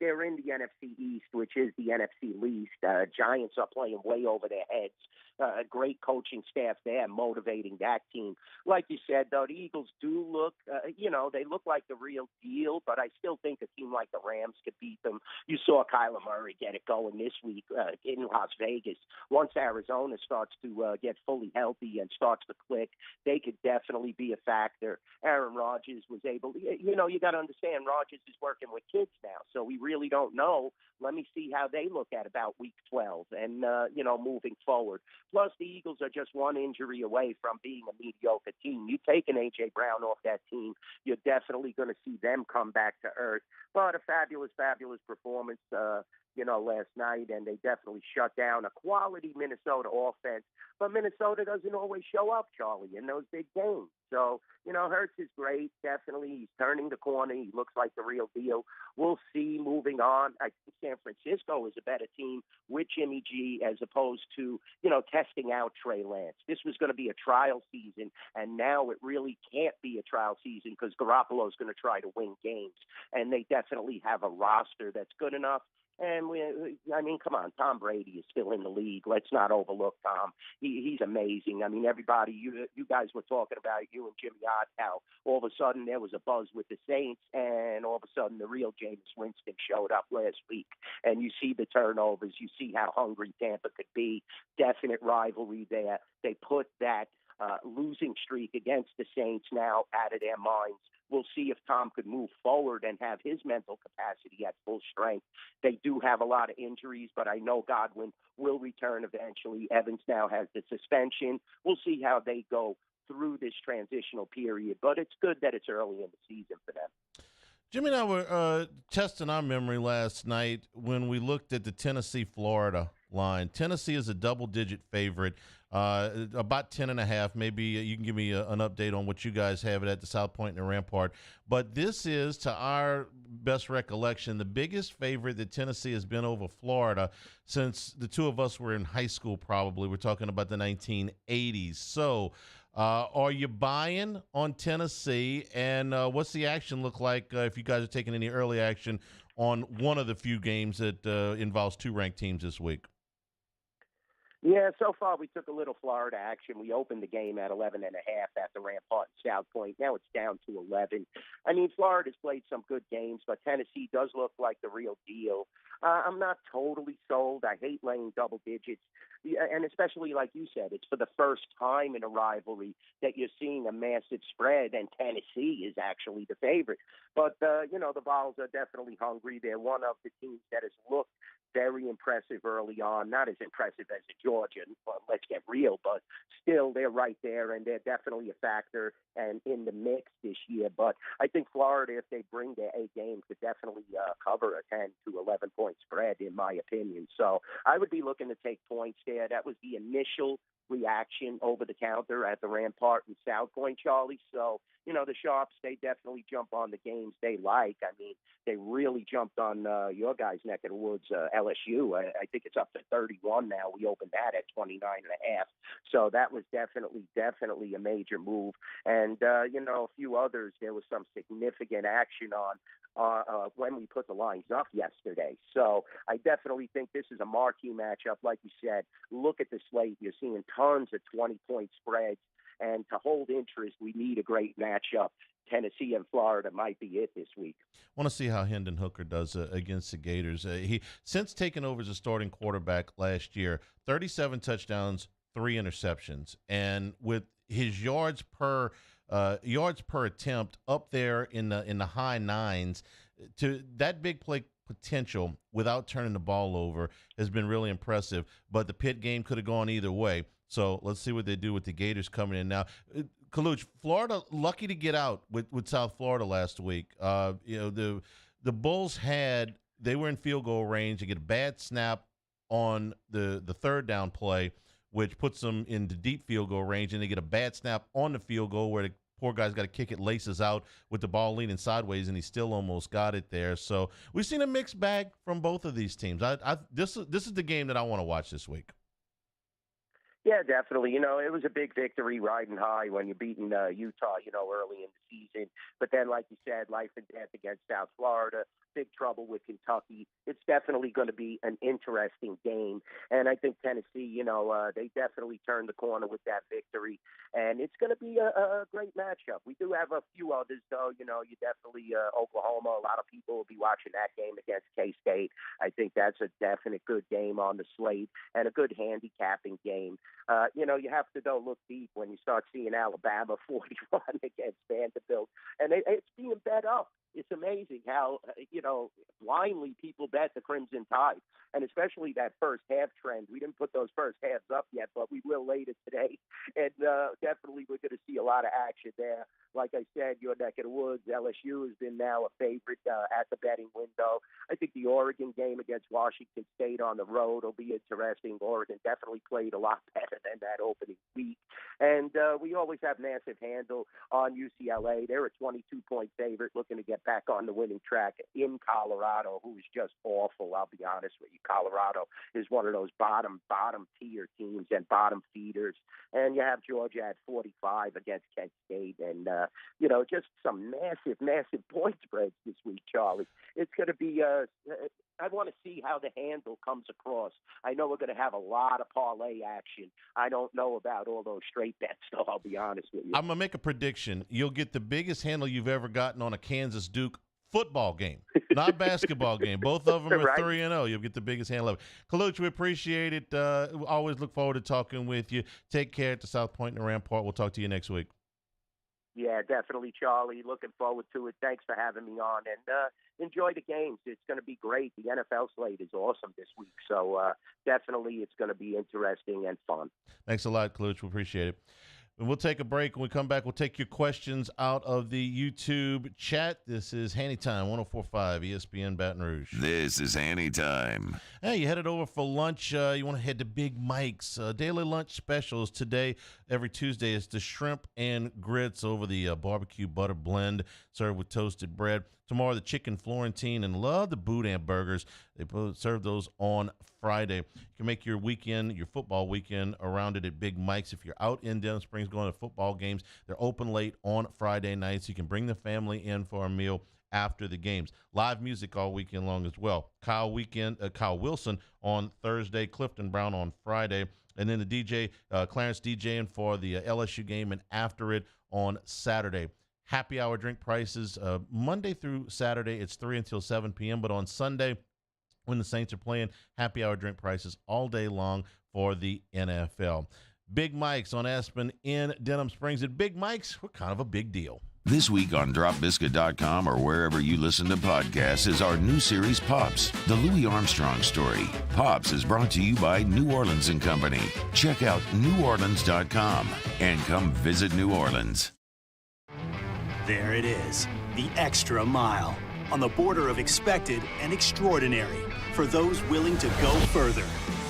They're in the NFC East, which is the NFC least. Giants are playing way over their heads. A great coaching staff there motivating that team. Like you said, though, the Eagles do look, they look like the real deal, but I still think a team like the Rams could beat them. You saw Kyler Murray get it going this week in Las Vegas. Once Arizona starts to get fully healthy and starts to click, they could definitely be a factor. Aaron Rodgers was able to, you got to understand, Rodgers is working with kids now, so we really don't know. Let me see how they look at about week 12 and, moving forward. Plus, the Eagles are just one injury away from being a mediocre team. You take an A.J. Brown off that team, you're definitely going to see them come back to earth. But a fabulous, fabulous performance, last night, and they definitely shut down a quality Minnesota offense. But Minnesota doesn't always show up, Charlie, in those big games. So, Hurts is great. Definitely, he's turning the corner. He looks like the real deal. We'll see moving on. I think San Francisco is a better team with Jimmy G as opposed to, testing out Trey Lance. This was going to be a trial season, and now it really can't be a trial season because Garoppolo's going to try to win games, and they definitely have a roster that's good enough. And come on, Tom Brady is still in the league. Let's not overlook Tom. He's amazing. I mean, everybody, you guys were talking about, you and Jimmy Ott, how all of a sudden there was a buzz with the Saints, and all of a sudden the real Jameis Winston showed up last week. And you see the turnovers. You see how hungry Tampa could be. Definite rivalry there. They put that losing streak against the Saints now out of their minds. We'll see if Tom could move forward and have his mental capacity at full strength. They do have a lot of injuries, but I know Godwin will return eventually. Evans now has the suspension. We'll see how they go through this transitional period, but it's good that it's early in the season for them. Jimmy and I were testing our memory last night when we looked at the Tennessee-Florida line. Tennessee is a double-digit favorite, about 10.5. Maybe you can give me an update on what you guys have it at the South Point and the Rampart. But this is, to our best recollection, the biggest favorite that Tennessee has been over Florida since the two of us were in high school probably. We're talking about the 1980s. So are you buying on Tennessee, and what's the action look like if you guys are taking any early action on one of the few games that involves two ranked teams this week? Yeah, so far we took a little Florida action. We opened the game at 11.5 at the Rampart and South Point. Now it's down to 11. I mean, Florida's played some good games, but Tennessee does look like the real deal. I'm not totally sold. I hate laying double digits. And especially, like you said, it's for the first time in a rivalry that you're seeing a massive spread, and Tennessee is actually the favorite. But, the Vols are definitely hungry. They're one of the teams that has looked very impressive early on. Not as impressive as the Georgian, let's get real, but still they're right there, and they're definitely a factor and in the mix this year. But I think Florida, if they bring their A game, could definitely cover a 10 to 11 point spread, in my opinion. So I would be looking to take points there. That was the initial reaction over the counter at the Rampart and South Point, Charlie. So, the Sharps, they definitely jump on the games they like. I mean, they really jumped on your guys' neck of the woods, LSU. I think it's up to 31 now. We opened that at 29.5. So that was definitely a major move. And, a few others, there was some significant action on when we put the lines up yesterday. So I definitely think this is a marquee matchup. Like you said, look at the slate. You're seeing tons of 20-point spreads. And to hold interest, we need a great matchup. Tennessee and Florida might be it this week. I want to see how Hendon Hooker does against the Gators. He since taking over as a starting quarterback last year, 37 touchdowns, 3 interceptions. And with his yards per attempt up there in the high 9s, to that big play potential without turning the ball over has been really impressive. But the Pitt game could have gone either way. So let's see what they do with the Gators coming in now. Kaluch, Florida lucky to get out with South Florida last week. The Bulls they were in field goal range. They get a bad snap on the third down play, which puts them into deep field goal range, and they get a bad snap on the field goal where the poor guy's got to kick it laces out with the ball leaning sideways, and he still almost got it there. So we've seen a mixed bag from both of these teams. This is the game that I want to watch this week. Yeah, definitely. It was a big victory riding high when you're beating Utah, early in the season. But then, like you said, life and death against South Florida, big trouble with Kentucky. It's definitely going to be an interesting game. And I think Tennessee, they definitely turned the corner with that victory. And it's going to be a great matchup. We do have a few others, though. You definitely Oklahoma. A lot of people will be watching that game against K-State. I think that's a definite good game on the slate and a good handicapping game. You have to go look deep when you start seeing Alabama 41 against Vanderbilt. And it's being bet up. It's amazing how, blindly people bet the Crimson Tide, and especially that first half trend. We didn't put those first halves up yet, but we will later today. And definitely we're going to see a lot of action there. Like I said, your neck of the woods, LSU has been now a favorite at the betting window. I think the Oregon game against Washington State on the road will be interesting. Oregon definitely played a lot better than that opening week. And we always have massive handle on UCLA. They're a 22-point favorite looking to get back on the winning track in Colorado, who is just awful, I'll be honest with you. Colorado is one of those bottom tier teams and bottom feeders. And you have Georgia at 45 against Kent State. And, just some massive point spreads this week, Charlie. It's going to be I want to see how the handle comes across. I know we're going to have a lot of parlay action. I don't know about all those straight bets, though, I'll be honest with you. I'm going to make a prediction. You'll get the biggest handle you've ever gotten on a Kansas Duke football game, not basketball game. Both of them are Right. 3-0. You'll get the biggest handle ever. Kaluch, we appreciate it. Always look forward to talking with you. Take care at the South Point and Rampart. We'll talk to you next week. Yeah, definitely, Charlie. Looking forward to it. Thanks for having me on. And enjoy the games. It's going to be great. The NFL slate is awesome this week. So definitely it's going to be interesting and fun. Thanks a lot, Kaluch. We appreciate it. And we'll take a break. When we come back, we'll take your questions out of the YouTube chat. This is Hanny Time, 104.5 ESPN Baton Rouge. This is Hanny Time. Hey, you headed over for lunch. You want to head to Big Mike's. Daily lunch specials today, every Tuesday, is the shrimp and grits over the barbecue butter blend served with toasted bread. Tomorrow, the chicken Florentine, and love the boudin burgers. They serve those on Friday. You can make your weekend, your football weekend, around it at Big Mike's. If you're out in Denham Springs going to football games, they're open late on Friday nights. You can bring the family in for a meal after the games. Live music all weekend long as well. Kyle Wilson on Thursday, Clifton Brown on Friday, and then the DJ, Clarence DJing for the LSU game, and after it on Saturday. Happy hour drink prices Monday through Saturday. It's 3 until 7 p.m. But on Sunday, when the Saints are playing, happy hour drink prices all day long for the NFL. Big Mike's on Aspen in Denham Springs. At Big Mike's, we're kind of a big deal. This week on DropBiscuit.com or wherever you listen to podcasts is our new series, Pops, the Louis Armstrong story. Pops is brought to you by New Orleans & Company. Check out NewOrleans.com and come visit New Orleans. There it is, the extra mile, on the border of expected and extraordinary, for those willing to go further,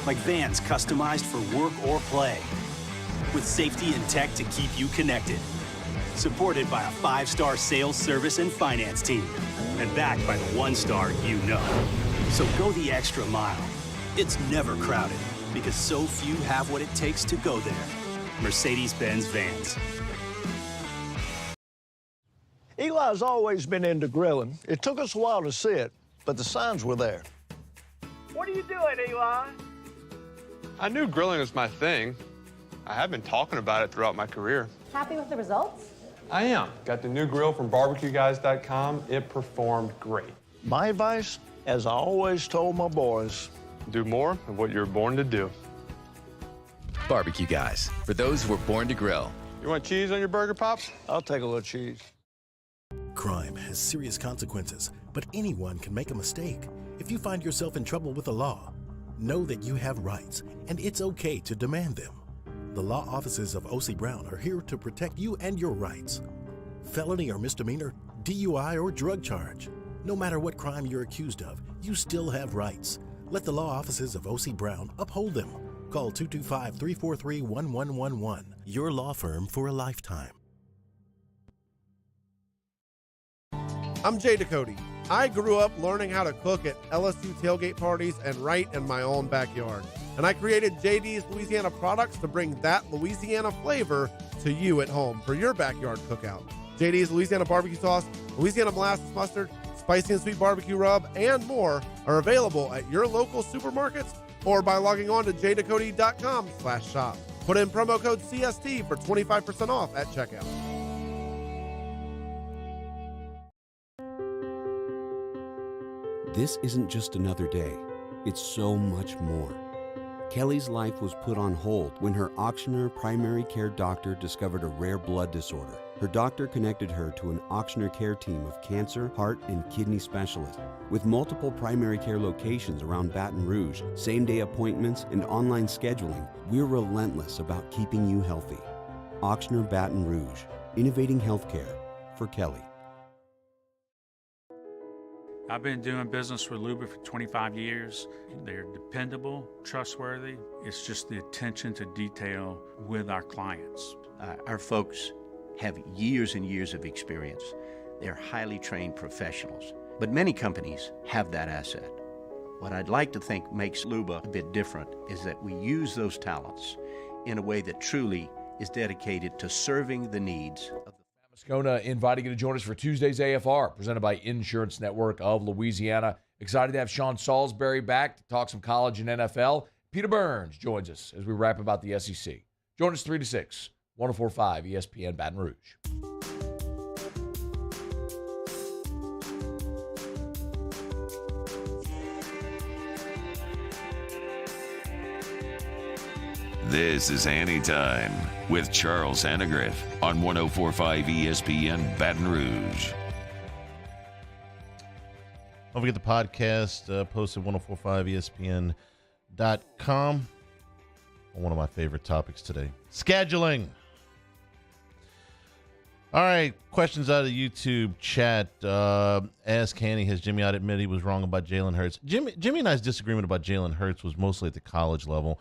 like vans customized for work or play, with safety and tech to keep you connected, supported by a 5-star sales, service, and finance team, and backed by the 1-star you know. So go the extra mile. It's never crowded, because so few have what it takes to go there. Mercedes-Benz Vans. Eli's always been into grilling. It took us a while to see it, but the signs were there. What are you doing, Eli? I knew grilling was my thing. I have been talking about it throughout my career. Happy with the results? I am. Got the new grill from BarbecueGuys.com. It performed great. My advice, as I always told my boys, do more of what you're born to do. Barbecue Guys, for those who were born to grill. You want cheese on your burger, Pops? I'll take a little cheese. Crime has serious consequences, but anyone can make a mistake. If you find yourself in trouble with the law, know that you have rights, and it's okay to demand them. The law offices of O.C. Brown are here to protect you and your rights. Felony or misdemeanor, DUI or drug charge. No matter what crime you're accused of, you still have rights. Let the law offices of O.C. Brown uphold them. Call 225-343-1111. Your law firm for a lifetime. I'm Jay Ducote. I grew up learning how to cook at LSU tailgate parties and right in my own backyard. And I created JD's Louisiana products to bring that Louisiana flavor to you at home for your backyard cookout. JD's Louisiana barbecue sauce, Louisiana molasses mustard, spicy and sweet barbecue rub, and more are available at your local supermarkets or by logging on to jducote.com/shop. Put in promo code CST for 25% off at checkout. This isn't just another day. It's so much more. Kelly's life was put on hold when her auctioneer primary care doctor discovered a rare blood disorder. Her doctor connected her to an auctioneer care team of cancer, heart, and kidney specialists. With multiple primary care locations around Baton Rouge, same-day appointments, and online scheduling, we're relentless about keeping you healthy. Auctioneer Baton Rouge, innovating healthcare for Kelly. I've been doing business with Luba for 25 years. They're dependable, trustworthy. It's just the attention to detail with our clients. Our folks have years and years of experience. They're highly trained professionals. But many companies have that asset. What I'd like to think makes Luba a bit different is that we use those talents in a way that truly is dedicated to serving the needs of Moscona inviting you to join us for Tuesday's AFR, presented by Insurance Network of Louisiana. Excited to have Sean Salisbury back to talk some college and NFL. Peter Burns joins us as we wrap about the SEC. Join us 3 to 6, 104.5 ESPN Baton Rouge. This is Hanny Time with Charles Hannegriff on 104.5 ESPN Baton Rouge. Don't forget the podcast posted 1045ESPN.com on one of my favorite topics today, scheduling. All right, questions out of the YouTube chat. Ask Hanny, has Jimmy out admitted he was wrong about Jalen Hurts? Jimmy and I's disagreement about Jalen Hurts was mostly at the college level,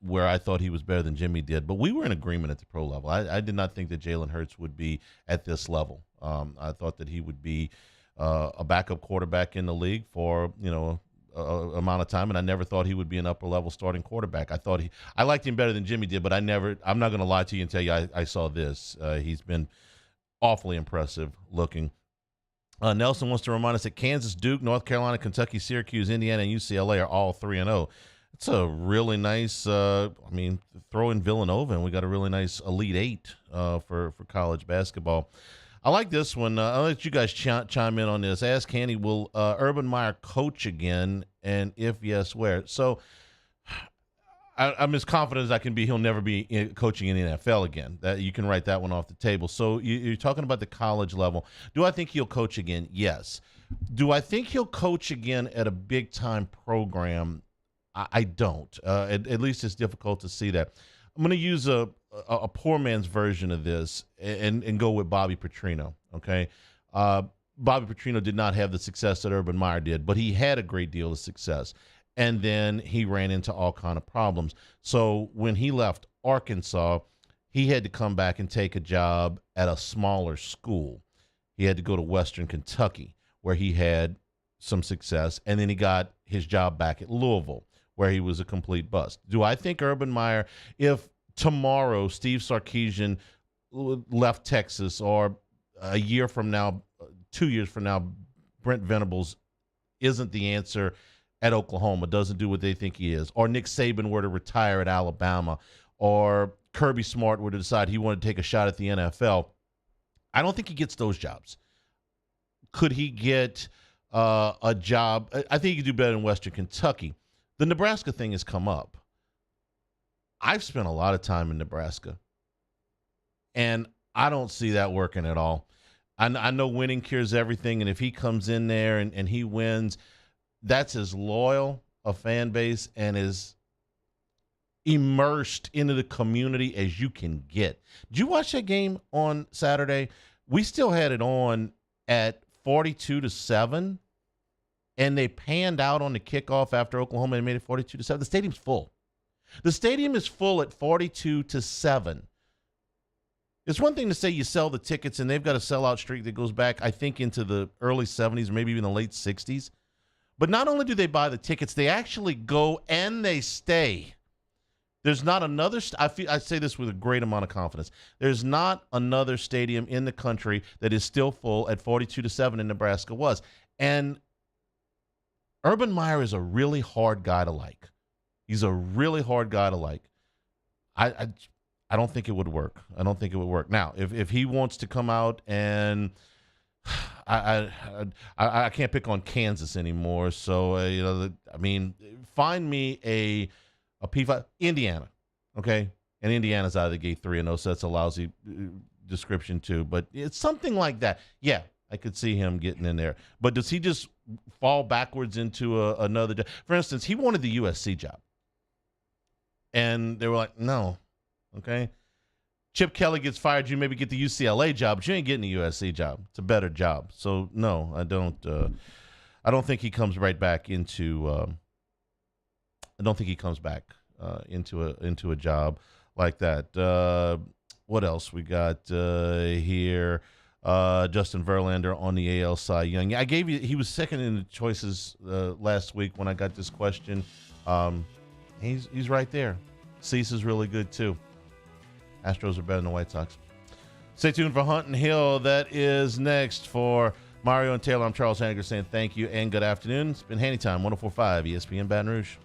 where I thought he was better than Jimmy did. But we were in agreement at the pro level. I did not think that Jalen Hurts would be at this level. I thought that he would be a backup quarterback in the league for, amount of time, and I never thought he would be an upper-level starting quarterback. I liked him better than Jimmy did, but I'm not going to lie to you and tell you I saw this. He's been awfully impressive looking. Nelson wants to remind us that Kansas, Duke, North Carolina, Kentucky, Syracuse, Indiana, and UCLA are all 3-0. It's a really nice, throw in Villanova, and we got a really nice Elite Eight for college basketball. I like this one. I'll let you guys chime in on this. Ask Hanny, will Urban Meyer coach again, and if yes, where? So I'm as confident as I can be he'll never be coaching in the NFL again. That you can write that one off the table. So you're talking about the college level. Do I think he'll coach again? Yes. Do I think he'll coach again at a big-time program? I don't. At least it's difficult to see that. I'm going to use a poor man's version of this and go with Bobby Petrino, okay? Bobby Petrino did not have the success that Urban Meyer did, but he had a great deal of success. And then he ran into all kind of problems. So when he left Arkansas, he had to come back and take a job at a smaller school. He had to go to Western Kentucky, where he had some success, and then he got his job back at Louisville, where he was a complete bust. Do I think Urban Meyer, if tomorrow Steve Sarkisian left Texas, or a year from now, 2 years from now, Brent Venables isn't the answer at Oklahoma, doesn't do what they think he is, or Nick Saban were to retire at Alabama, or Kirby Smart were to decide he wanted to take a shot at the NFL, I don't think he gets those jobs. Could he get a job? I think he could do better in Western Kentucky. The Nebraska thing has come up. I've spent a lot of time in Nebraska, and I don't see that working at all. I know winning cures everything, and if he comes in there and he wins, that's as loyal a fan base and as immersed into the community as you can get. Did you watch that game on Saturday? We still had it on at 42-7. And they panned out on the kickoff after Oklahoma and made it 42-7. The stadium's full. The stadium is full at 42-7. It's one thing to say you sell the tickets, and they've got a sellout streak that goes back, I think, into the early 70s or maybe even the late 60s. But not only do they buy the tickets, they actually go and they stay. There's not another I say this with a great amount of confidence. There's not another stadium in the country that is still full at 42-7 in Nebraska was. And Urban Meyer is a really hard guy to like. He's a really hard guy to like. I don't think it would work. I don't think it would work. Now, if he wants to come out and I can't pick on Kansas anymore. So find me a P5 Indiana, okay? And Indiana's out of the gate 3-0, so that's a lousy description too. But it's something like that. Yeah, I could see him getting in there. But does he just fall backwards into another job? For instance, he wanted the USC job, and they were like, no. Okay, Chip Kelly gets fired. You maybe get the UCLA job, but you ain't getting the USC job. It's a better job. So no, I don't. I don't think he comes right back into. I don't think he comes back into a job like that. What else we got here? Justin Verlander on the AL Cy Young. Yeah, I gave you. He was second in the choices last week when I got this question. He's right there. Cease is really good too. Astros are better than the White Sox. Stay tuned for Hunt and Hill. That is next. For Mario and Taylor, I'm Charles Hanniger saying thank you and good afternoon. It's been Hanny Time, 104.5 ESPN Baton Rouge.